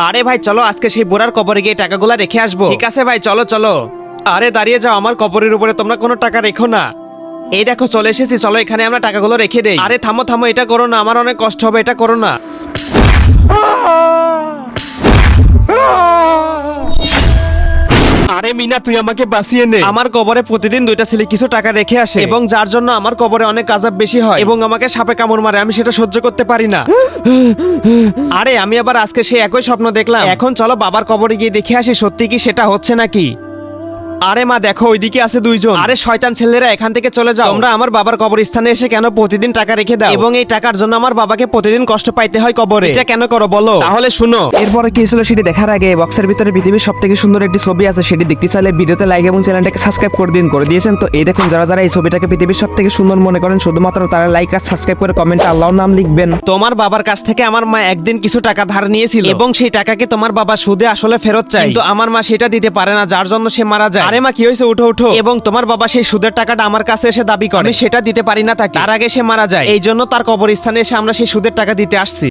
আরে ভাই চলো আজকে সেই বুড়ার কবরে গিয়ে টাকাগুলা রেখে আসবো। ঠিক আছে ভাই, চলো চলো। আরে দাঁড়িয়ে যাও, আমার কবরের উপরে তোমরা কোনো টাকা রেখো না। এই দেখো চলে এসেছি, চলো এখানে আমরা টাকাগুলো রেখে দেই। আরে থামো থামো, এটা করো না, আমার অনেক কষ্ট হবে, এটা করো না। আরে মিনা, তুই আমাকে বাঁচিয়ে নে। আমার কবরে প্রতিদিন দুইটা ছেলে কিছু টাকা রেখে আসে, এবং যার জন্য আমার কবরে অনেক আযাব বেশি হয় এবং আমাকে সাপে কামড় মারে, আমি সেটা সহ্য করতে পারি না। আরে আমি আবার আজকে সেই একই স্বপ্ন দেখলাম। এখন চলো বাবার কবরে গিয়ে দেখে আসি সত্যি কি সেটা হচ্ছে নাকি। আরে মা দেখো, ওইদিকে আছে দুইজন। আরে শয়তান ছেলেরা, এখান থেকে চলে যাও। তোমরা আমার বাবার কবরস্থানে এসে কেন প্রতিদিন টাকা রেখে দাও, এবং এই টাকার জন্য আমার বাবাকে প্রতিদিন কষ্ট পাইতে হয় কবরে। এটা কেন করো বলো? তাহলে শুনো। এরপরে কি ছিল সেটি দেখার আগে বক্সের ভিতরে পৃথিবীর সবথেকে সুন্দর একটি ছবি আছে, সেটি দেখতে চাইলে ভিডিওতে লাইক এবং চ্যানেলটাকে সাবস্ক্রাইব করে দিয়েছেন। তো এই দেখুন, যারা যারা এই ছবিটাকে পৃথিবীর সবথেকে সুন্দর মনে করেন শুধুমাত্র তারা লাইক আর সাবস্ক্রাইব করে কমেন্টে আল্লাহর নাম লিখবেন। তোমার বাবার কাছ থেকে আমার মা একদিন কিছু টাকা ধার নিয়েছিল, এবং সেই টাকাকে তোমার বাবা সুদে আসলে ফেরত চায়, কিন্তু আমার মা সেটা দিতে পারে না, যার জন্য সে মারা যায়। আরে মা কি হয়েছে, উঠো উঠো। এবং তোমার বাবা সেই সুদের টাকাটা আমার কাছে এসে দাবি করে, আমি সেটা দিতে পারি না তাকে, তার আগে সে মারা যায়। এই জন্য তার কবরস্থানে এসে আমরা সেই সুদের টাকা দিতে আসছি।